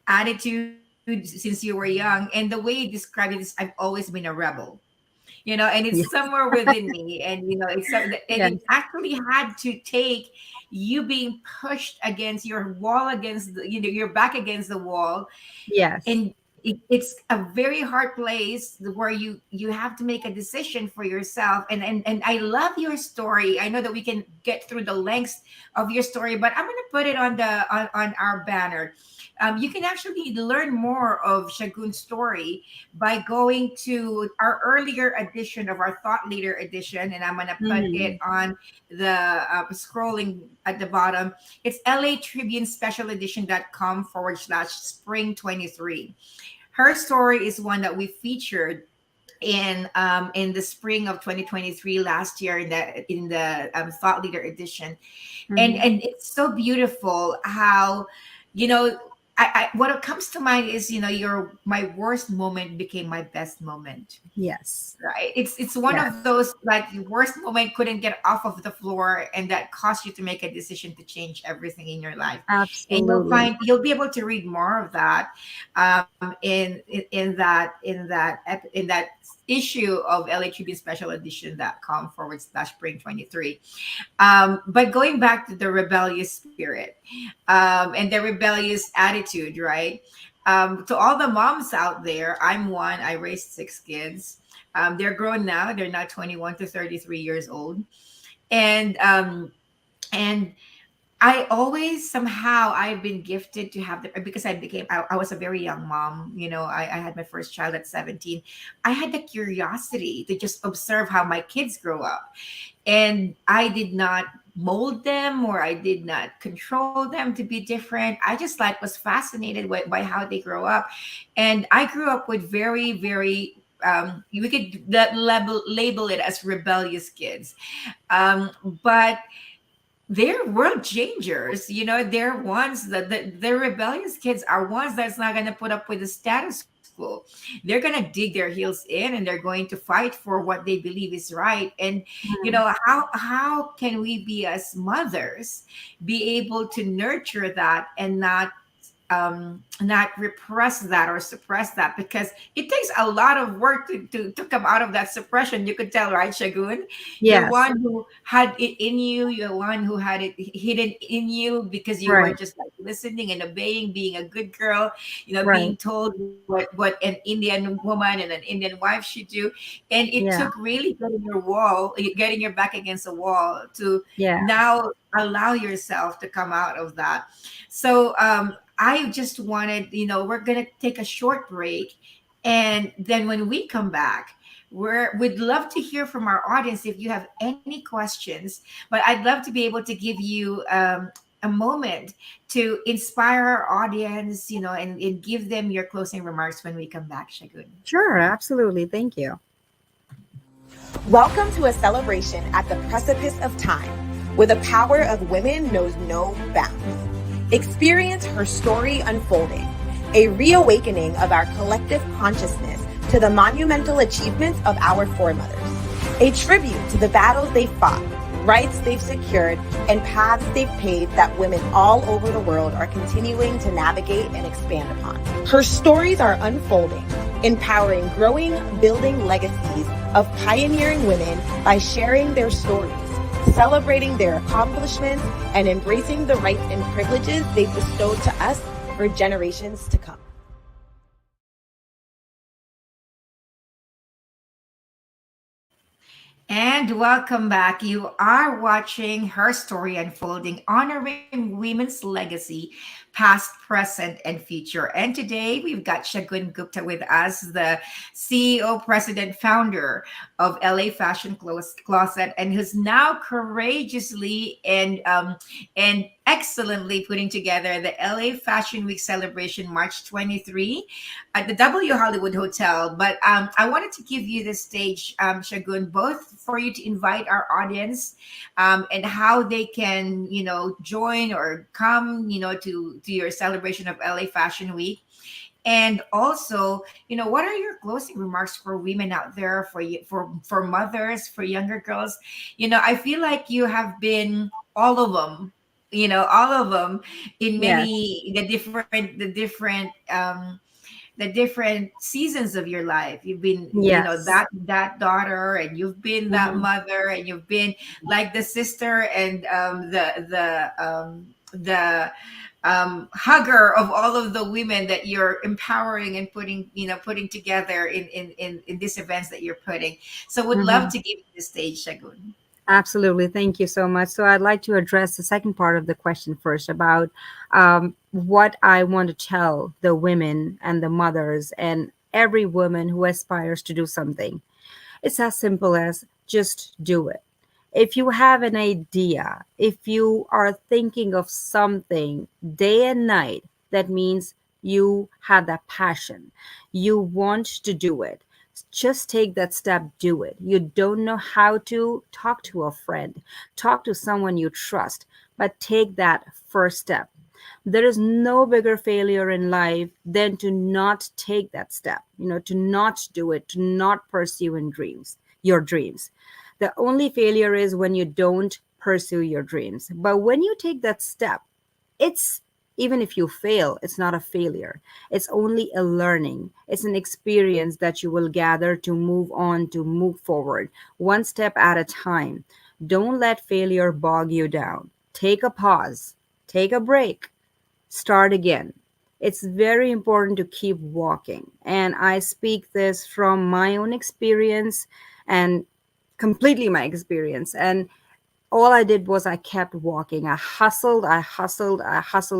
attitude since you were young? And the way you described it is, I've always been a rebel, and it's somewhere within me, and and it Yes. actually had to take you being pushed against your wall, against your back against the wall, Yes. and it's a very hard place where you have to make a decision for yourself. And I love your story. I know that we can get through the lengths of your story, but I'm going to put it on on our banner. You can actually learn more of Shagun's story by going to our earlier edition of our thought leader edition, and I'm going to put it Mhm. on the scrolling at the bottom. It's Tribune special edition.com/spring 23. Her story is one that we featured in the spring of 2023 last year in the thought leader edition, Mhm. and it's so beautiful how you know what it comes to mind is your my worst moment became my best moment, Yes. right? It's one of Yes. those, like, the worst moment couldn't get off of the floor, and that caused you to make a decision to change everything in your life. And Absolutely. you'll be able to read more of that in that issue of LA Tribune Special Edition.com/spring 23. But going back to the rebellious spirit and the rebellious attitude, right? To all the moms out there, I'm one. I raised 6 kids. They're grown now. They're now 21 to 33 years old, and I always somehow I've been gifted to have the because I was a very young mom. I had my first child at 17. I had the curiosity to just observe how my kids grow up, and I did not mold them, or I did not control them to be different. I just was fascinated by how they grow up, and I grew up with very, very we could label it as rebellious kids, but they're world changers. They're ones the rebellious kids are ones that's not going to put up with the status quo. They're going to dig their heels in, and they're going to fight for what they believe is right. And Mhm. how can we be as mothers be able to nurture that and not repress that or suppress that, because it takes a lot of work to come out of that suppression. You could tell, right, Shagun? You're Yes. one who had it in you. You're one who had it hidden in you because you were Right. just listening and obeying, being a good girl, being Right. told what an Indian woman and an Indian wife should do. And it took Yeah. really getting your back against a wall to Yeah. now allow yourself to come out of that. So I just wanted, we're going to take a short break. And then when we come back, we'd love to hear from our audience if you have any questions. But I'd love to be able to give you a moment to inspire our audience, and give them your closing remarks when we come back, Shagun. Sure. Absolutely. Thank you. Welcome to a celebration at the precipice of time, where the power of women knows no bounds. Experience her story unfolding, a reawakening of our collective consciousness to the monumental achievements of our foremothers, a tribute to the battles they fought, rights they've secured, and paths they've paved that women all over the world are continuing to navigate and expand upon. Her stories are unfolding, empowering growing, building legacies of pioneering women by sharing their stories, celebrating their accomplishments, and embracing the rights and privileges they've bestowed to us for generations to come. And welcome back. You are watching Her Story Unfolding, honoring women's legacy, past, present, and future. And today we've got Shagun Gupta with us, the CEO, president, founder of LA Fashion Closet, and who's now courageously and excellently putting together the LA Fashion Week celebration March 23 at the W Hollywood Hotel. But I wanted to give you the stage, Shagun, both for you to invite our audience and how they can, join or come, to your celebration of LA Fashion Week. And also, what are your closing remarks for women out there, for you, for mothers, for younger girls? I feel like you have been all of them, all of them in Yes. many the different seasons of your life. You've been, Yes. that daughter, and you've been that Mhm. mother, and you've been like the sister, and the hugger of all of the women that you're empowering and putting together in these events that you're putting. So would love Mhm. to give you the stage, Shagun. Absolutely. Thank you so much. So I'd like to address the second part of the question first about what I want to tell the women and the mothers and every woman who aspires to do something. It's as simple as just do it. If you have an idea, if you are thinking of something day and night, that means you have that passion. You want to do it. Just take that step, do it. You don't know how to talk to a friend, talk to someone you trust, but take that first step. There is no bigger failure in life than to not take that step, to not do it, to not pursue your dreams. The only failure is when you don't pursue your dreams. But when you take that step, it's even if you fail, it's not a failure. It's only a learning. It's an experience that you will gather to move on, to move forward, one step at a time. Don't let failure bog you down. Take a pause, take a break, start again. It's very important to keep walking. And I speak this from my own experience and completely my experience. And all I did was I kept walking. I hustled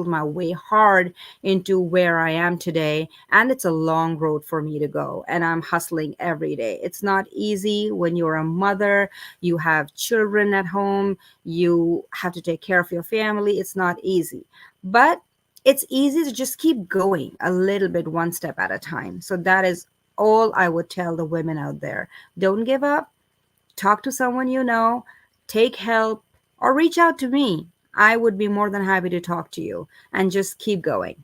my way hard into where I am today. And it's a long road for me to go. And I'm hustling every day. It's not easy when you're a mother, you have children at home, you have to take care of your family. It's not easy. But it's easy to just keep going a little bit, one step at a time. So that is all I would tell the women out there. Don't give up. Talk to someone you know, take help, or reach out to me. I would be more than happy to talk to you and just keep going.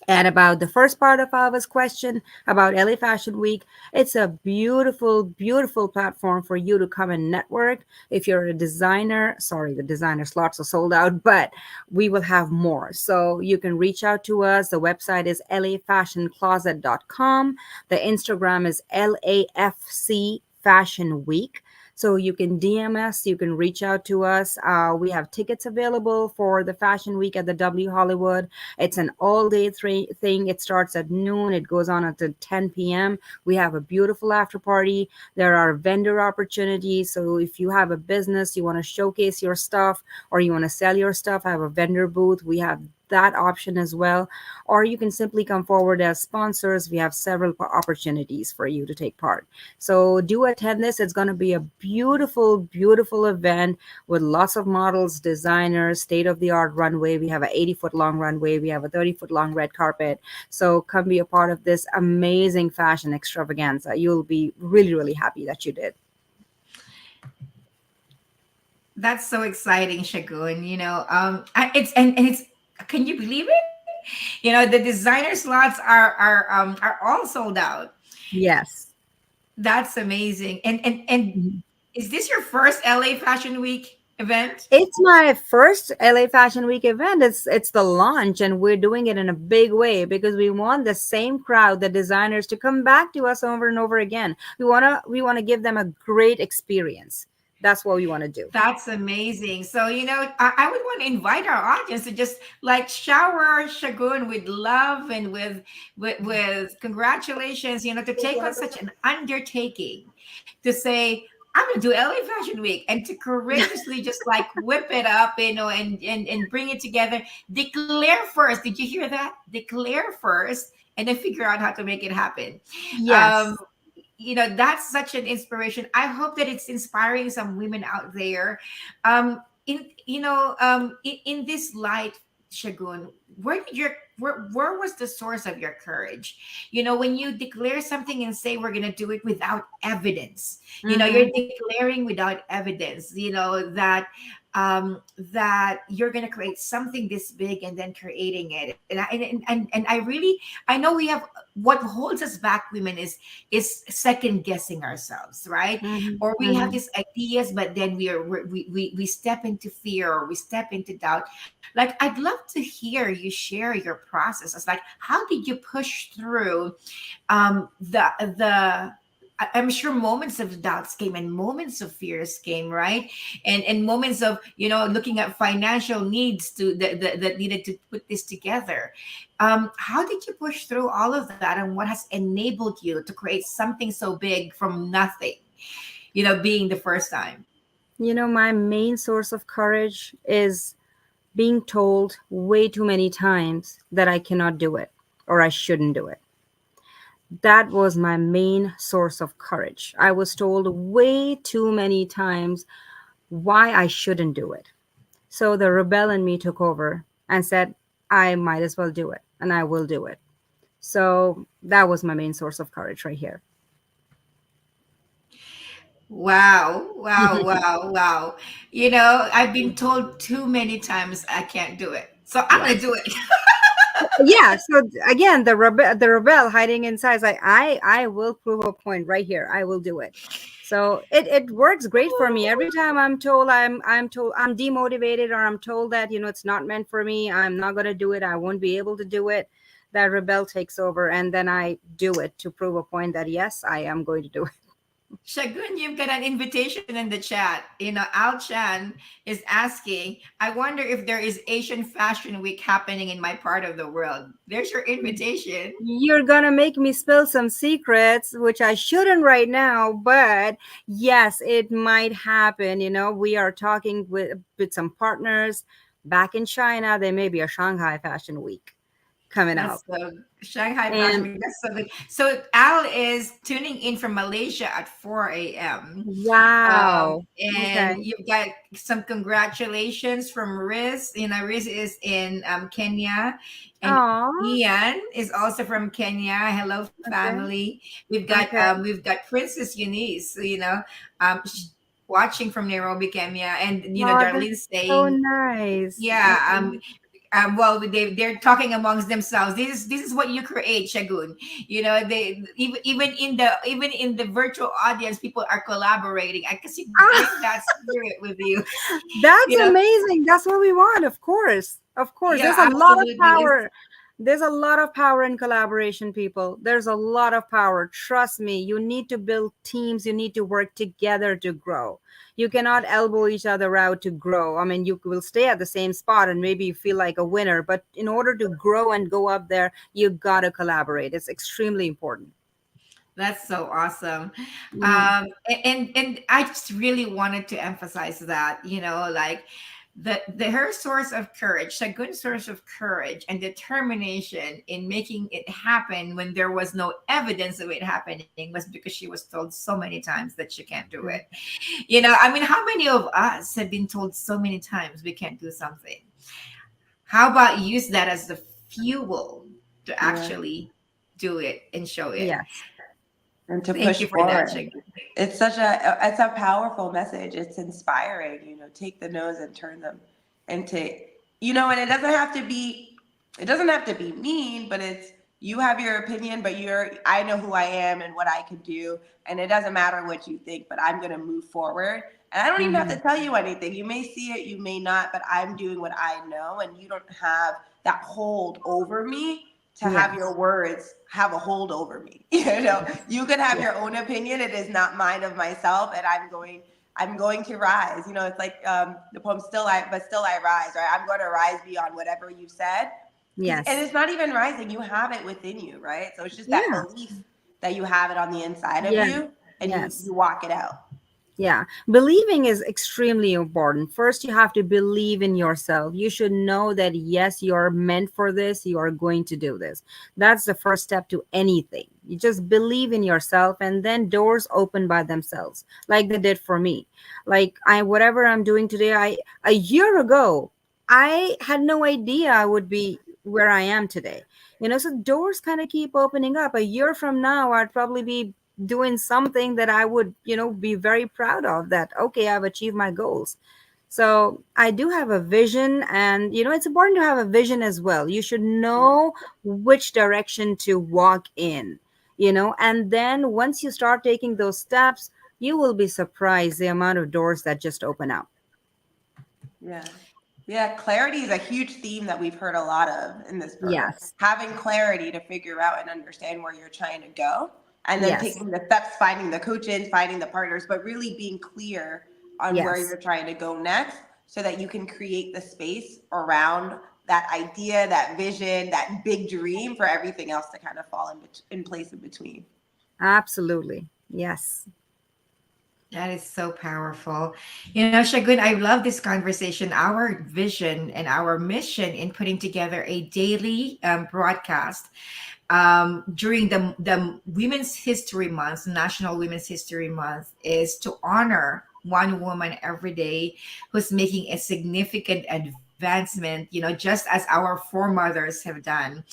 And about the first part of our question about LA Fashion Week, it's a beautiful, beautiful platform for you to come and network. If you're a designer, sorry, the designer slots are sold out, but we will have more. So you can reach out to us. The website is lafashioncloset.com. The Instagram is LAFC Fashion Week. So you can DM us, you can reach out to us. We have tickets available for the Fashion Week at the W Hollywood. It's an all day thing. It starts at noon, it goes on until 10 p.m. We have a beautiful after party. There are vendor opportunities. So if you have a business, you want to showcase your stuff or you want to sell your stuff, I have a vendor booth. We have that option as well. Or you can simply come forward as sponsors. We have several opportunities for you to take part. So do attend this. It's going to be a beautiful, beautiful event with lots of models, designers, state of the art runway. We have an 80-foot long runway. We have a 30-foot long red carpet. So come be a part of this amazing fashion extravaganza. You'll be really, really happy that you did. That's so exciting, Shagun. And it's, can you believe it? The designer slots are all sold out. Yes. That's amazing. And is this your first LA Fashion Week event? It's my first LA Fashion Week event. It's the launch, and we're doing it in a big way because we want the same crowd, the designers, to come back to us over and over again. We wanna give them a great experience. That's what we want to do. That's amazing. So, I would want to invite our audience to just like shower Shagun with love and with congratulations, to take on such an undertaking, to say, I'm gonna do LA Fashion Week, and to courageously just like whip it up, and bring it together. Declare first. Did you hear that? Declare first, and then figure out how to make it happen. Um, Yes. that's such an inspiration. I hope that it's inspiring some women out there. In this light, Shagun, where was the source of your courage? When you declare something and say we're gonna do it without evidence, you're Mm-hmm. declaring without evidence, that you're gonna create something this big and then creating it. And I know we have, what holds us back, women, is second guessing ourselves, right? Mm-hmm. Or we have Mm-hmm. these ideas, but then we step into fear, or we step into doubt. Like, I'd love to hear you share your process. It's like, how did you push through the I'm sure moments of doubts came, and moments of fears came, right? And moments of, looking at financial needs that needed to put this together. How did you push through all of that, and what has enabled you to create something so big from nothing? Being the first time. My main source of courage is being told way too many times that I cannot do it or I shouldn't do it. That was my main source of courage. I was told way too many times why I shouldn't do it. So the rebel in me took over and said, I might as well do it and I will do it. So that was my main source of courage right here. Wow, wow, wow, wow. I've been told too many times I can't do it. So I'm going to Yes. do it. Yeah. So again, the rebel hiding inside is like, I will prove a point right here. I will do it. So it works great for me. Every time I'm told I'm demotivated, or I'm told that it's not meant for me, I'm not gonna do it, I won't be able to do it. That rebel takes over, and then I do it to prove a point that yes, I am going to do it. Shagun, you've got an invitation in the chat. Al Chan is asking, I wonder if there is Asian Fashion Week happening in my part of the world. There's your invitation. You're gonna make me spill some secrets, which I shouldn't right now, but yes, it might happen. We are talking with some partners back in China. There may be a Shanghai Fashion Week coming That's up. the Shanghai Fashion And Week. That's so good. So Al is tuning in from Malaysia at 4 a.m. wow. And Okay. you've got some congratulations from Riz. Riz is in Kenya, and Oh, Ian is also from Kenya. Hello, okay. family. Okay. We've got Princess Eunice. Watching from Nairobi, Kenya, and Oh, that's Darlene so saying, nice. yeah. Well, they're talking amongst themselves. This is what you create, Shagun. They even in the virtual audience, people are collaborating, because you bring that spirit with you. That's you know amazing. That's what we want, of course. Of course. yeah, There's a lot of absolutely. power. There's a lot of power in collaboration, people. There's a lot of power. Trust me. You need to build teams. You need to work together to grow. You cannot elbow each other out to grow. I mean, you will stay at the same spot and maybe you feel like a winner, but in order to grow and go up there, you got to collaborate. It's extremely important. That's so awesome. Mhm. And I just really wanted to emphasize that, like the her source of courage, a good source of courage and determination in making it happen when there was no evidence of it happening, was because she was told so many times that she can't do it. How many of us have been told so many times we can't do something? How about use that as the fuel to Yeah. actually do it and show it? Yes. And to Thank push you for that, forward. Shagun. It's a powerful message. It's inspiring, take the no's and turn them into, and it doesn't have to be mean, but it's, you have your opinion, but I know who I am and what I can do. And it doesn't matter what you think, but I'm going to move forward. And I don't even have to Mhm. tell you anything. You may see it, you may not, but I'm doing what I know. And you don't have that hold over me to have Yes. your words have a hold over me. You can have your own opinion. It is not mine of myself. And I'm going to rise. It's like the poem still I rise, right? I'm going to rise beyond whatever you said. And Yes. it's not even rising. You have it within you, right? So it's just that Yeah. belief that you have it on the inside of Yeah. you, and you Yes. you walk it out. Yeah, believing is extremely important. First, you have to believe in yourself. You should know that, yes, you're meant for this, you are going to do this. That's the first step to anything. You just believe in yourself, and then doors open by themselves, like they did for me. Like, whatever I'm doing today, a year ago, I had no idea I would be where I am today. So doors kind of keep opening up. A year from now, I'd probably be doing something that I would, be very proud of, that, okay, I've achieved my goals. So I do have a vision, and, it's important to have a vision as well. You should know which direction to walk in, and then once you start taking those steps, you will be surprised the amount of doors that just open up. Yeah. Yeah, clarity is a huge theme that we've heard a lot of in this program. Yes. Having clarity to figure out and understand where you're trying to go, and then Yes. taking the steps, finding the coaches, finding the partners, but really being clear on where Yes. you're trying to go next so that you can create the space around that idea, that vision, that big dream for everything else to kind of fall in place in between. Absolutely. Yes. That is so powerful. Shagun, I love this conversation. Our vision and our mission in putting together a daily broadcast during the Women's History Month, National Women's History Month, is to honor one woman every day who's making a significant advancement, just as our foremothers have done.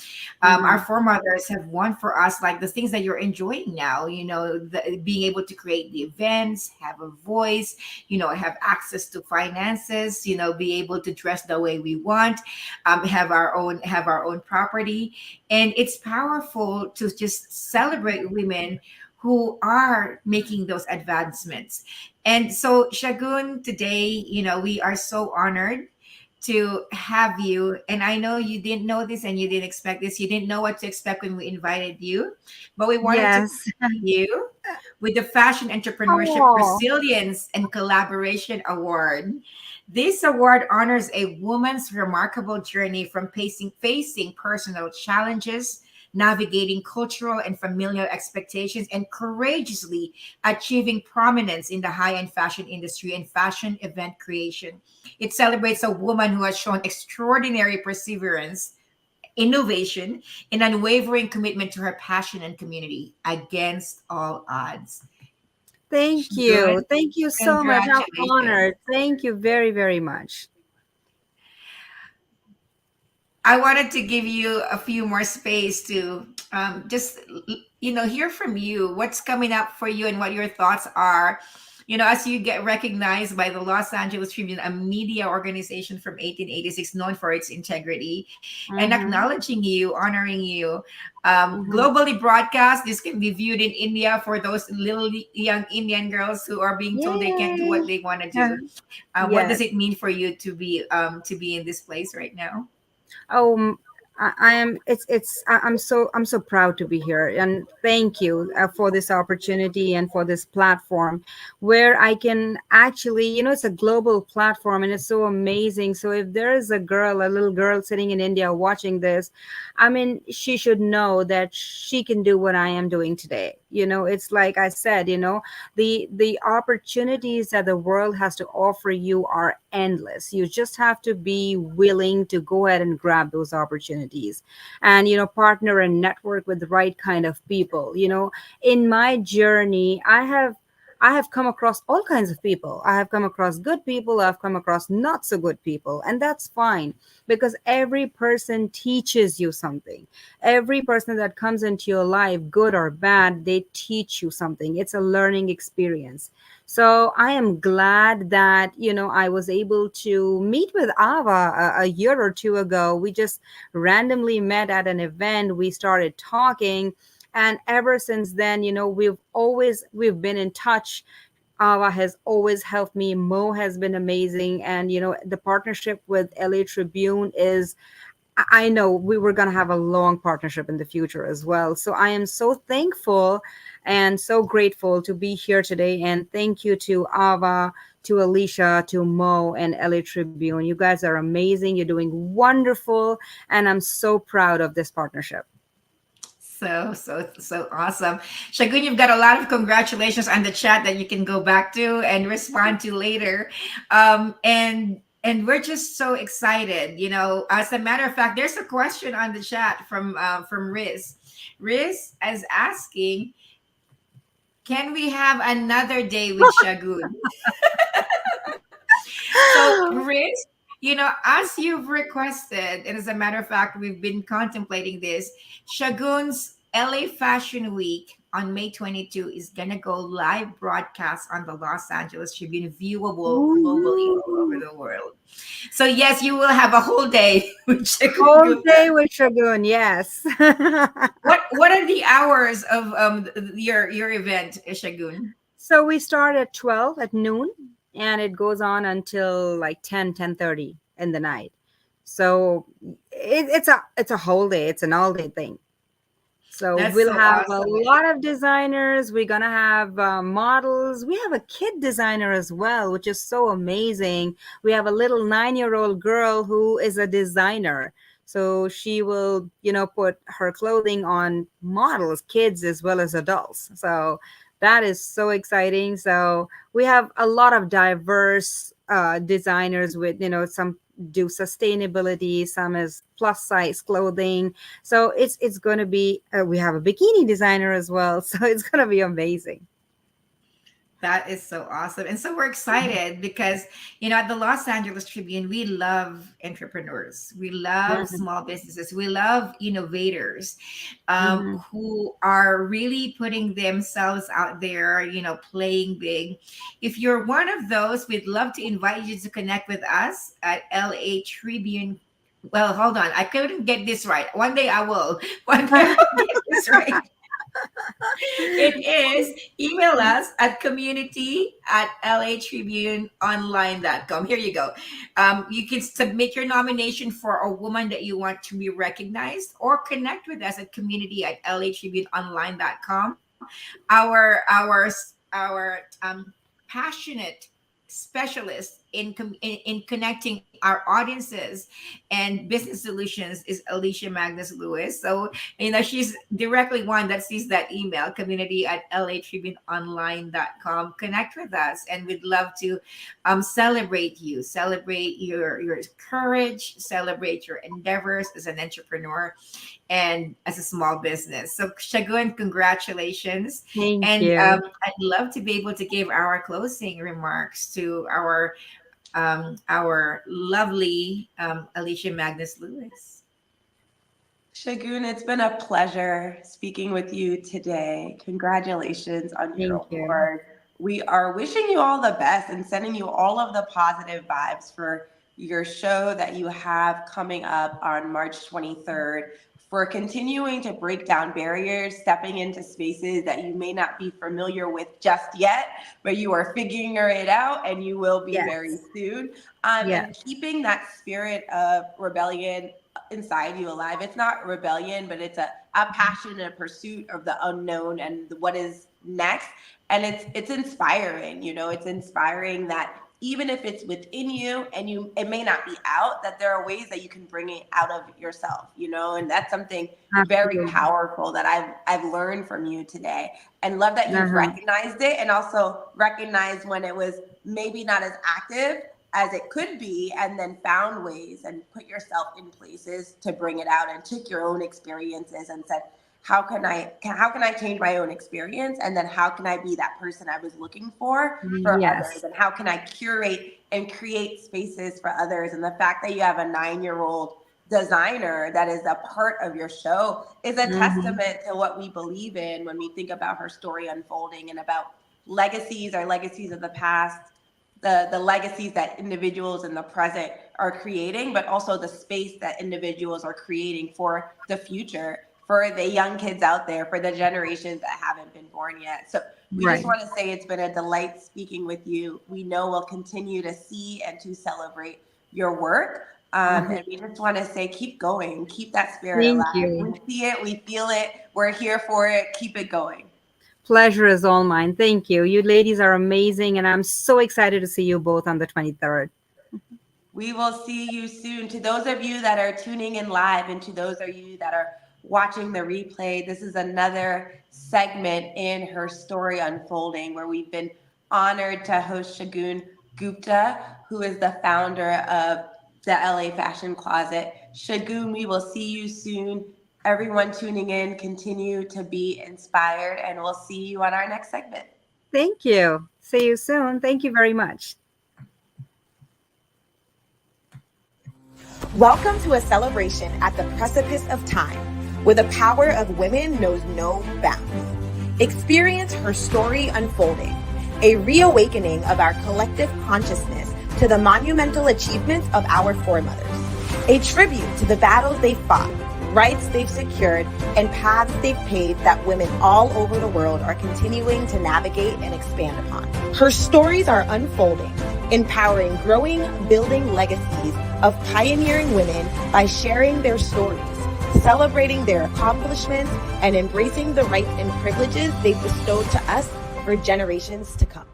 Our Mhm. foremothers have won for us, like the things that you're enjoying now, being able to create the events, have a voice, have access to finances, be able to dress the way we want, have our own property. And it's powerful to just celebrate women who are making those advancements. And so, Shagun, today, we are so honored to have you. And I know you didn't know this and you didn't expect this. You didn't know what to expect when we invited you, but we wanted to Yes. present you with the Fashion Entrepreneurship Oh. Resilience and Collaboration Award. This award honors a woman's remarkable journey from facing personal challenges, navigating cultural and familial expectations, and courageously achieving prominence in the high-end fashion industry and fashion event creation. It celebrates a woman who has shown extraordinary perseverance, innovation, and unwavering commitment to her passion and community against all odds. Thank Good. you. Thank you so much. I'm Congratulations. honored. Thank you very, very much. I wanted to give you a few more space to just hear from you what's coming up for you and what your thoughts are. As you get recognized by the Los Angeles Tribune, a media organization from 1886 known for its integrity, and Mm-hmm. acknowledging you, honoring you. Mm-hmm. Globally broadcast, this can be viewed in India for those little young Indian girls who are being told they can't do what Yay. they want to do. What Yes. does it mean for you to be in this place right now? Oh, I am. I'm so proud to be here, and thank you for this opportunity and for this platform, where I can actually, it's a global platform, and it's so amazing. So if there is a little girl sitting in India watching this, I mean, she should know that she can do what I am doing today. It's like I said, the opportunities that the world has to offer you are endless. You just have to be willing to go ahead and grab those opportunities, and partner and network with the right kind of people. In my journey, I have come across all kinds of people. I have come across good people, I've come across not so good people, and that's fine, because every person teaches you something. Every person that comes into your life, good or bad, they teach you something. It's a learning experience. So I am glad that I was able to meet with Ava a year or two ago. We just randomly met at an event. We started talking, and ever since then, we've been in touch. Ava has always helped me. Mo has been amazing, and the partnership with LA Tribune is, I know we were going to have a long partnership in the future as well. So I am so thankful and so grateful to be here today. And thank you to Ava, to Alicia, to Mo, and LA Tribune. You guys are amazing. You're doing wonderful. And I'm so proud of this partnership. So awesome. Shagun, you've got a lot of congratulations on the chat that you can go back to and respond to later. And we're just so excited. As a matter of fact, there's a question on the chat from Riz. Riz is asking, can we have another day with Shagun? So, Riz, as you've requested, and as a matter of fact, we've been contemplating this, Shagun's LA Fashion Week on May 22 is going to go live broadcast on the Los Angeles Tribune, viewable globally all over the world. So, yes, you will have a whole day with Shagun. Whole day with Shagun, yes. What are the hours of your event, Shagun? So we start at 12 at noon, and it goes on until like 10:30 in the night. So it's a whole day. It's an all day thing. So we'll have a lot of designers. We're gonna have models. We have a kid designer as well, which is so amazing. We have a little 9-year-old girl who is a designer. So she will, put her clothing on models, kids as well as adults. So that is so exciting. So we have a lot of diverse designers with, some do sustainability, some is plus size clothing. So it's going to be, we have a bikini designer as well. So it's going to be amazing. That is so awesome. And so we're excited because, at the Los Angeles Tribune, we love entrepreneurs. We love small businesses. We love innovators who are really putting themselves out there, playing big. If you're one of those, we'd love to invite you to connect with us at LA Tribune. Well, hold on. I couldn't get this right. One day I will. One day I will get this right. It is email us at community@latribuneonline.com. Here you go. You can submit your nomination for a woman that you want to be recognized, or connect with us at community@latribuneonline.com. Our passionate specialist in connecting our audiences and business solutions is Alicia Magnus Lewis. So, she's directly one that sees that email, community@latribuneonline.com. Connect with us, and we'd love to celebrate you, celebrate your courage, celebrate your endeavors as an entrepreneur and as a small business. So, Shagun, congratulations. Thank you. I'd love to be able to give our closing remarks to our lovely Alicia Magnus Lewis. Shagun, it's been a pleasure speaking with you today. Congratulations on your award. We are wishing you all the best and sending you all of the positive vibes for your show that you have coming up on March 23rd, for continuing to break down barriers, stepping into spaces that you may not be familiar with just yet, but you are figuring it out, and you will be very soon. And keeping that spirit of rebellion inside you alive. It's not rebellion, but it's a passion and a pursuit of the unknown and what is next. And it's inspiring, it's inspiring that even if it's within you and it may not be out, that there are ways that you can bring it out of yourself, and that's something very powerful that I've learned from you today, and love that you've recognized it, and also recognized when it was maybe not as active as it could be, and then found ways and put yourself in places to bring it out, and took your own experiences and said, how can I change my own experience? And then how can I be that person I was looking for others? And how can I curate and create spaces for others? And the fact that you have a 9-year-old designer that is a part of your show is a testament to what we believe in when we think about her story unfolding, and about legacies, our legacies of the past, the legacies that individuals in the present are creating, but also the space that individuals are creating for the future, for the young kids out there, for the generations that haven't been born yet. So we just want to say it's been a delight speaking with you. We know we'll continue to see and to celebrate your work. And we just want to say, keep going, keep that spirit alive. We see it, we feel it, we're here for it, keep it going. Pleasure is all mine. Thank you. You ladies are amazing, and I'm so excited to see you both on the 23rd. We will see you soon. To those of you that are tuning in live, and to those of you that are watching the replay, this is another segment in Her Story Unfolding, where we've been honored to host Shagun Gupta, who is the founder of the LA Fashion Closet. Shagun, we will see you soon. Everyone tuning in, continue to be inspired, and we'll see you on our next segment. Thank you. See you soon. Thank you very much. Welcome to a celebration at the precipice of time, where the power of women knows no bounds. Experience Her Story Unfolding, a reawakening of our collective consciousness to the monumental achievements of our foremothers, a tribute to the battles they fought, rights they've secured, and paths they've paved that women all over the world are continuing to navigate and expand upon. Her stories are unfolding, empowering growing, building legacies of pioneering women by sharing their stories, celebrating their accomplishments, and embracing the rights and privileges they've bestowed to us for generations to come.